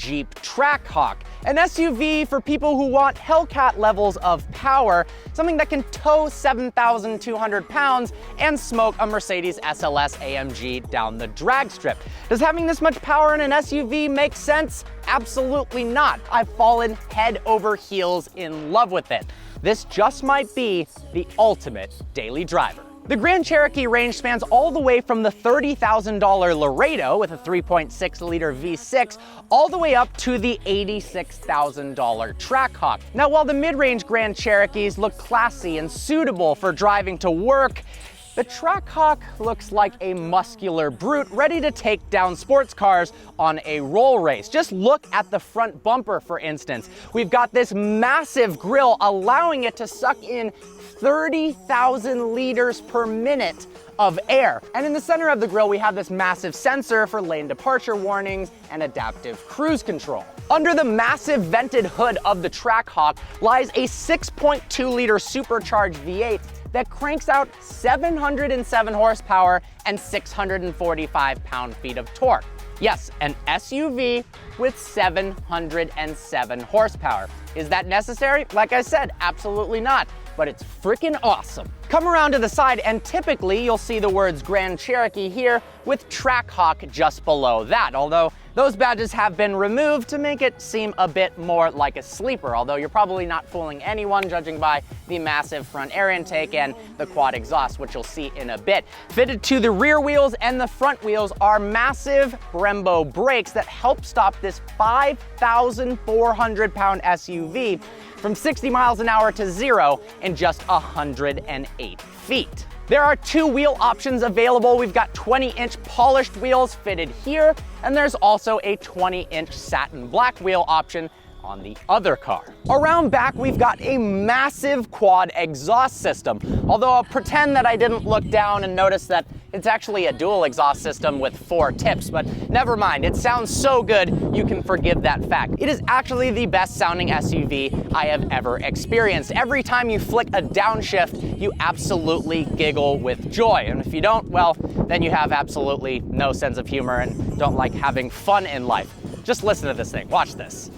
Jeep Trackhawk, an SUV for people who want Hellcat levels of power, something that can tow 7,200 pounds and smoke a Mercedes SLS AMG down the drag strip. Does having this much power in an SUV make sense? Absolutely not. I've fallen head over heels in love with it. This just might be the ultimate daily driver. The Grand Cherokee range spans all the way from the $30,000 Laredo with a 3.6-liter V6 all the way up to the $86,000 Trackhawk. Now, while the mid-range Grand Cherokees look classy and suitable for driving to work, the Trackhawk looks like a muscular brute ready to take down sports cars on a roll race. Just look at the front bumper, for instance. We've got this massive grille allowing it to suck in 30,000 liters per minute of air. And in the center of the grille, we have this massive sensor for lane departure warnings and adaptive cruise control. Under the massive vented hood of the Trackhawk lies a 6.2-liter supercharged V8 that cranks out 707 horsepower and 645 pound-feet of torque. Yes, an SUV with 707 horsepower. Is that necessary? Like I said, absolutely not, but it's freaking awesome. Come around to the side and typically you'll see the words Grand Cherokee here with Trackhawk just below that, although those badges have been removed to make it seem a bit more like a sleeper, although you're probably not fooling anyone judging by the massive front air intake and the quad exhaust, which you'll see in a bit. Fitted to the rear wheels and the front wheels are massive Brembo brakes that help stop this 5,400-pound SUV from 60 miles an hour to 0 in just 108 feet. There are two wheel options available. We've got 20-inch polished wheels fitted here, and there's also a 20-inch satin black wheel option on the other car. Around back, we've got a massive quad exhaust system, although I'll pretend that I didn't look down and notice that it's actually a dual exhaust system with 4 tips, but never mind, it sounds so good you can forgive that fact. It is actually the best sounding SUV I have ever experienced. Every time you flick a downshift, you absolutely giggle with joy, and if you don't, well, then you have absolutely no sense of humor and don't like having fun in life. Just listen to this thing, watch this.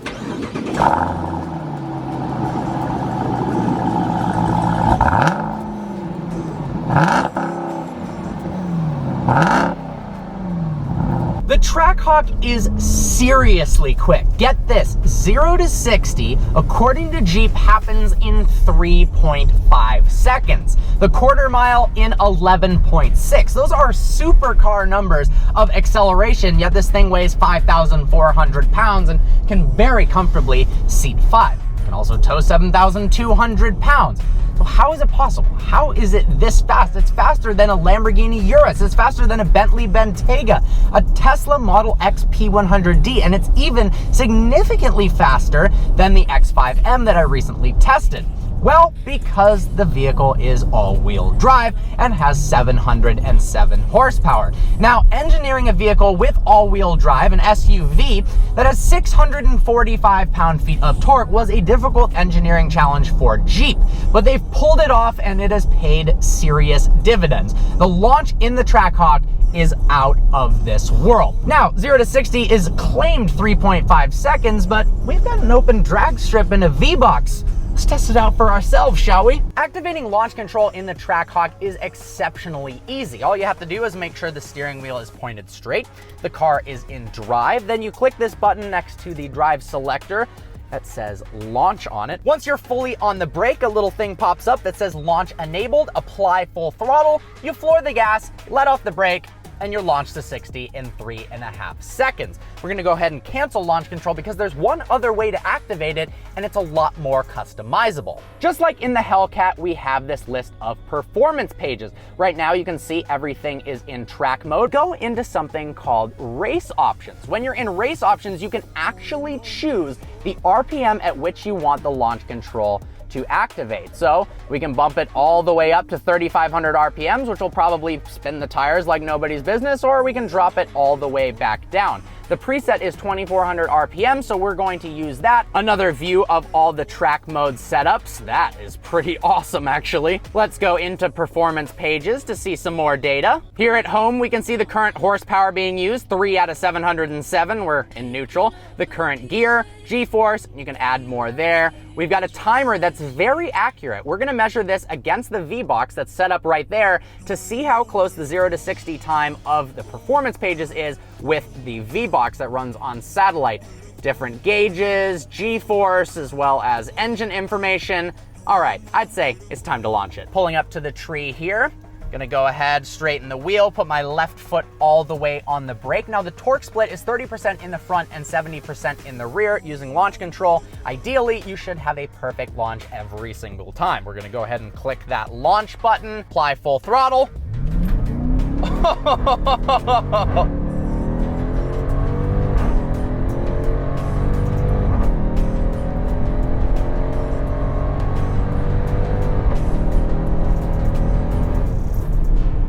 The Trackhawk is seriously quick. Get this, 0 to 60, according to Jeep, happens in 3.5 seconds. The quarter mile in 11.6. Those are supercar numbers of acceleration, yet this thing weighs 5,400 pounds and can very comfortably seat 5. It can also tow 7,200 pounds. So how is it possible? How is it this fast? It's faster than a Lamborghini Urus. It's faster than a Bentley Bentayga, a Tesla Model X P100D, and it's even significantly faster than the X5M that I recently tested. Well, because the vehicle is all-wheel drive and has 707 horsepower. Now, engineering a vehicle with all-wheel drive, an SUV, that has 645 pound-feet of torque was a difficult engineering challenge for Jeep, but they've pulled it off and it has paid serious dividends. The launch in the Trackhawk is out of this world. Now, 0 to 60 is claimed 3.5 seconds, but we've got an open drag strip and a V-Box. Let's test it out for ourselves, shall we? Activating launch control in the Trackhawk is exceptionally easy. All you have to do is make sure the steering wheel is pointed straight, the car is in drive, then you click this button next to the drive selector that says launch on it. Once you're fully on the brake, a little thing pops up that says launch enabled, apply full throttle, you floor the gas, let off the brake, and you're launched to 60 in 3.5 seconds. We're gonna go ahead and cancel launch control because there's one other way to activate it, and it's a lot more customizable. Just like in the Hellcat, we have this list of performance pages. Right now, you can see everything is in track mode. Go into something called race options. When you're in race options, you can actually choose the RPM at which you want the launch control to activate. So we can bump it all the way up to 3,500 RPMs, which will probably spin the tires like nobody's business, or we can drop it all the way back down. The preset is 2400 RPM, so we're going to use that. Another view of all the track mode setups. That is pretty awesome, actually. Let's go into performance pages to see some more data. Here at home, we can see the current horsepower being used, 3 out of 707. We're in neutral. The current gear, G-force, you can add more there. We've got a timer that's very accurate. We're gonna measure this against the V-Box that's set up right there to see how close the 0 to 60 time of the performance pages is with the V-Box that runs on satellite. Different gauges, G-force, as well as engine information. All right, I'd say it's time to launch it. Pulling up to the tree here. Gonna go ahead, straighten the wheel, put my left foot all the way on the brake. Now the torque split is 30% in the front and 70% in the rear using launch control. Ideally, you should have a perfect launch every single time. We're gonna go ahead and click that launch button, apply full throttle.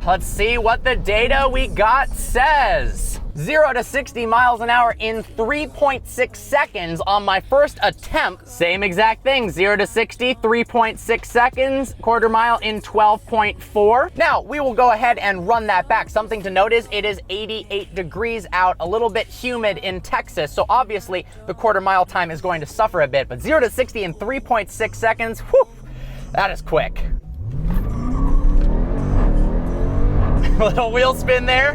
Let's see what the data we got says. 0 to 60 miles an hour in 3.6 seconds on my first attempt. Same exact thing, 0 to 60, 3.6 seconds, quarter mile in 12.4. Now, we will go ahead and run that back. Something to note is it is 88 degrees out, a little bit humid in Texas, so obviously the quarter mile time is going to suffer a bit, but 0 to 60 in 3.6 seconds, whew, that is quick. Little wheel spin there.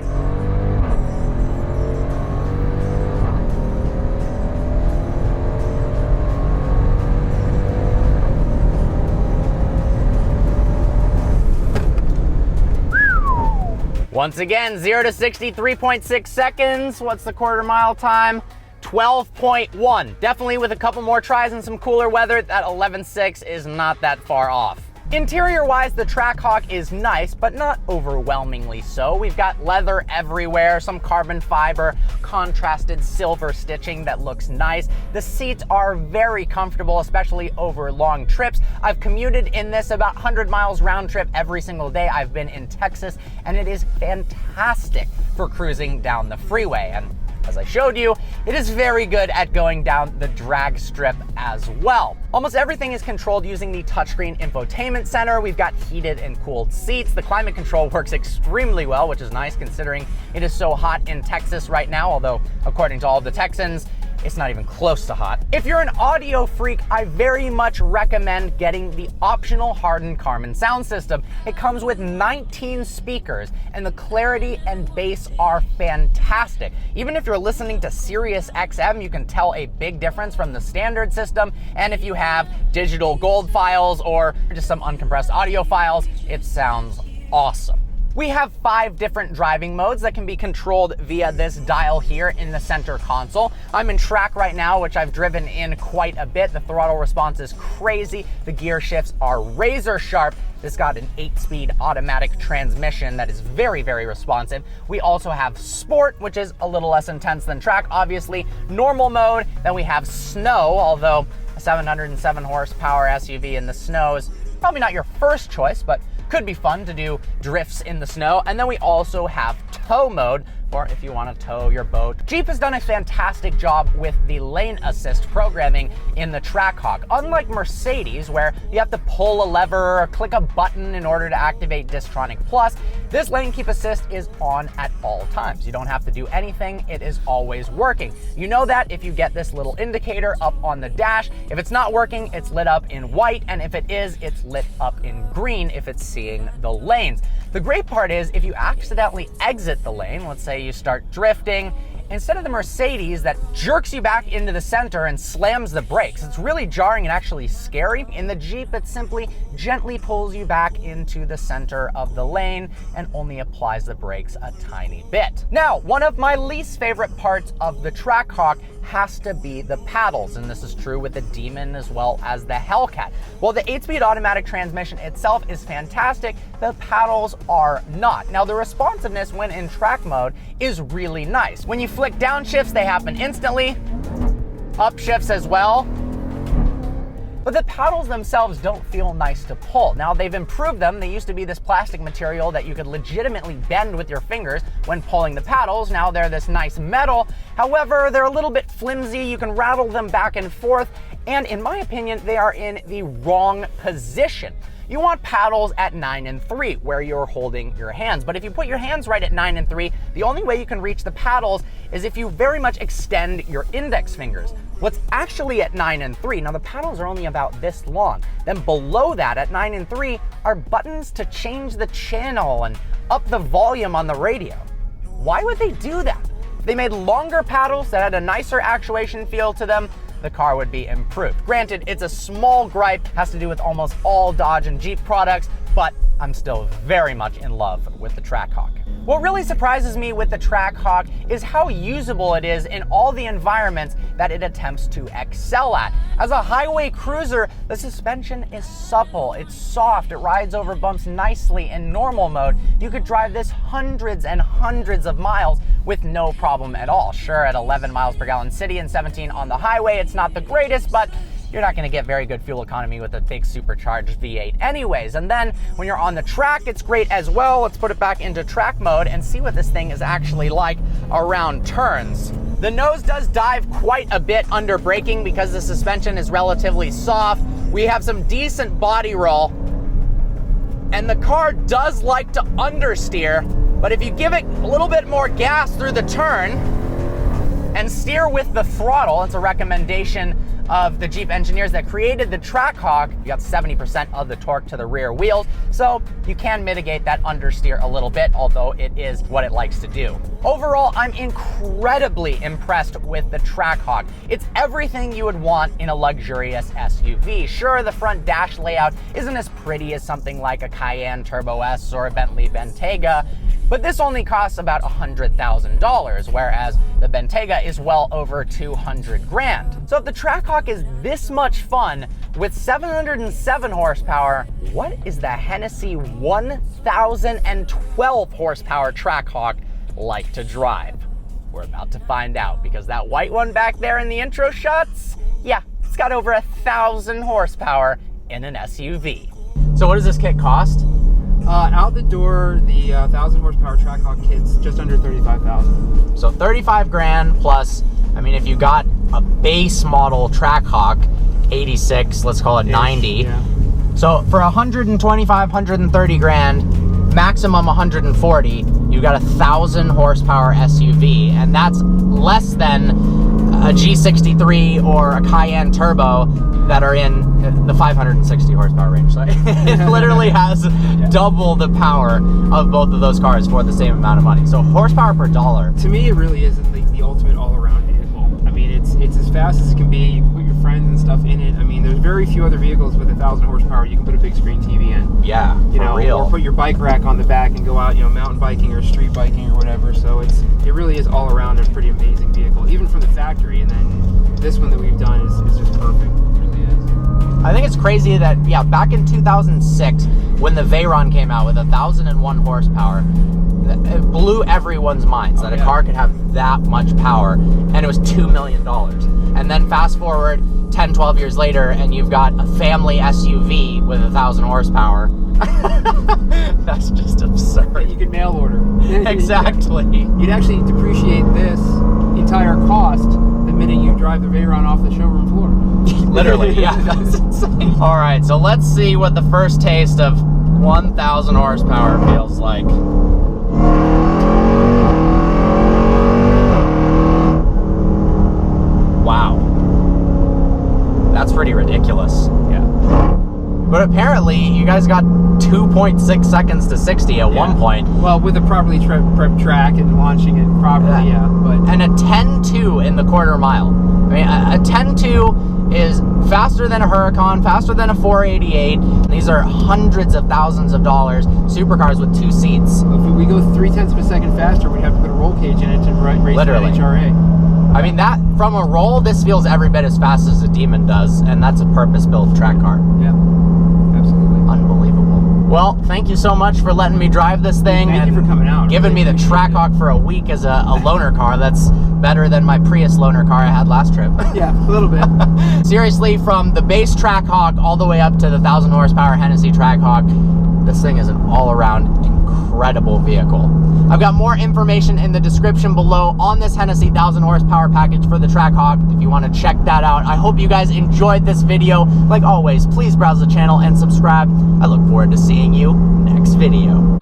Once again, 0 to 60, 3.6 seconds. What's the quarter mile time? 12.1. Definitely with a couple more tries and some cooler weather, that 11.6 is not that far off. Interior-wise, the Trackhawk is nice, but not overwhelmingly so. We've got leather everywhere, some carbon fiber, contrasted silver stitching that looks nice. The seats are very comfortable, especially over long trips. I've commuted in this about 100 miles round trip every single day I've been in Texas, and it is fantastic for cruising down the freeway. And as I showed you, it is very good at going down the drag strip as well. Almost everything is controlled using the touchscreen infotainment center. We've got heated and cooled seats. The climate control works extremely well, which is nice considering it is so hot in Texas right now, although according to all of the Texans, it's not even close to hot. If you're an audio freak, I very much recommend getting the optional hardened Karman sound system. It comes with 19 speakers, and the clarity and bass are fantastic. Even if you're listening to Sirius XM, you can tell a big difference from the standard system. And if you have digital gold files or just some uncompressed audio files, it sounds awesome. We have 5 different driving modes that can be controlled via this dial here in the center console. I'm in track right now, which I've driven in quite a bit. The throttle response is crazy. The gear shifts are razor sharp. This got an 8-speed automatic transmission that is very, very responsive. We also have Sport, which is a little less intense than track, obviously. Normal mode, then we have Snow, although a 707 horsepower SUV in the snow is probably not your first choice, but could be fun to do drifts in the snow. And then we also have Tow mode, or if you want to tow your boat. Jeep has done a fantastic job with the lane assist programming in the Trackhawk. Unlike Mercedes, where you have to pull a lever or click a button in order to activate Distronic Plus, this lane keep assist is on at all times. You don't have to do anything, it is always working. You know that if you get this little indicator up on the dash. If it's not working, it's lit up in white, and if it is, it's lit up in green if it's seeing the lanes. The great part is if you accidentally exit the lane, let's say you start drifting, instead of the Mercedes that jerks you back into the center and slams the brakes, it's really jarring and actually scary. In the Jeep, it simply gently pulls you back into the center of the lane and only applies the brakes a tiny bit. Now, one of my least favorite parts of the Trackhawk has to be the paddles, and this is true with the Demon as well as the Hellcat. While the 8-speed automatic transmission itself is fantastic, the paddles are not. Now, the responsiveness when in track mode is really nice. When you flick downshifts, they happen instantly. Upshifts as well. But the paddles themselves don't feel nice to pull. Now, they've improved them. They used to be this plastic material that you could legitimately bend with your fingers when pulling the paddles. Now they're this nice metal. However, they're a little bit flimsy. You can rattle them back and forth. And in my opinion, they are in the wrong position. You want paddles at 9 and 3, where you're holding your hands. But if you put your hands right at 9 and 3, the only way you can reach the paddles is if you very much extend your index fingers. What's actually at 9 and 3, now the paddles are only about this long. Then below that, at 9 and 3, are buttons to change the channel and up the volume on the radio. Why would they do that? If they made longer paddles that had a nicer actuation feel to them, the car would be improved. Granted, it's a small gripe, has to do with almost all Dodge and Jeep products, but I'm still very much in love with the Trackhawk. What really surprises me with the Trackhawk is how usable it is in all the environments that it attempts to excel at. As a highway cruiser, the suspension is supple, it's soft, it rides over bumps nicely in normal mode. You could drive this hundreds and hundreds of miles with no problem at all. Sure, at 11 miles per gallon city and 17 on the highway, it's not the greatest, but you're not gonna get very good fuel economy with a big supercharged V8 anyways. And then when you're on the track, it's great as well. Let's put it back into track mode and see what this thing is actually like around turns. The nose does dive quite a bit under braking because the suspension is relatively soft. We have some decent body roll, and the car does like to understeer, but if you give it a little bit more gas through the turn and steer with the throttle, it's a recommendation of the Jeep engineers that created the Trackhawk. You got 70% of the torque to the rear wheels, so you can mitigate that understeer a little bit, although it is what it likes to do. Overall, I'm incredibly impressed with the Trackhawk. It's everything you would want in a luxurious SUV. Sure, the front dash layout isn't as pretty as something like a Cayenne Turbo S or a Bentley Bentayga, but this only costs about $100,000, whereas the Bentayga is well over 200 grand. So if the Trackhawk is this much fun with 707 horsepower, what is the Hennessy 1012 horsepower Trackhawk like to drive? We're about to find out, because that white one back there in the intro shots, yeah, it's got over 1,000 horsepower in an SUV. So what does this kit cost? Out the door, the 1,000 horsepower Trackhawk kit's just under 35,000. So 35 grand plus, I mean, if you got a base model Trackhawk, 86, let's call it 90. Yeah. So for 125, 130 grand, maximum 140, you got 1,000 horsepower SUV, and that's less than a G63 or a Cayenne Turbo that are in the 560 horsepower range. So it literally has double the power of both of those cars for the same amount of money. So horsepower per dollar. To me, it really is the ultimate all-around vehicle. I mean, it's as fast as it can be. You can put your friends and stuff in it. I mean, there's very few other vehicles with 1,000 horsepower you can put a big screen TV in. Yeah, you know, real. Or put your bike rack on the back and go out, you know, mountain biking or street biking or whatever. So it really is all around a pretty amazing vehicle, even from the factory. And then this one that we've done is just perfect. It really is. I think it's crazy that, yeah, back in 2006, when the Veyron came out with 1,001 horsepower, it blew everyone's minds that a car could have that much power, and it was $2 million. And then fast forward 10, 12 years later, and you've got a family SUV with 1,000 horsepower. That's just absurd. That you could mail order. Exactly. You'd actually depreciate this entire cost the minute you drive the Veyron off the showroom floor. Literally, yeah, that's insane. All right, so let's see what the first taste of 1,000 horsepower feels like. Wow. That's pretty ridiculous. Yeah. But apparently, you guys got 2.6 seconds to 60 at one point. Well, with a properly prepped track and launching it properly, But and a 10.2 in the quarter mile. I mean, a 10.2 is faster than a Huracan, faster than a 488. These are hundreds of thousands of dollars. Supercars with 2 seats. If we go 0.3 of a second faster, we'd have to put a roll cage in it to race that HRA. I mean, that from a roll, this feels every bit as fast as a Demon does, and that's a purpose-built track car. Yeah, absolutely. Unbelievable. Well, thank thank you so much for letting me drive this thing. Thank you for coming out. Giving me the Trackhawk for a week as a loaner car. That's better than my Prius loaner car I had last trip. Yeah, a little bit. Seriously, from the base Trackhawk all the way up to the 1,000 horsepower Hennessy Trackhawk, this thing is an all-around incredible vehicle. I've got more information in the description below on this Hennessy 1,000 horsepower package for the Trackhawk if you want to check that out. I hope you guys enjoyed this video. Like always, please browse the channel and subscribe. I look forward to seeing you next video.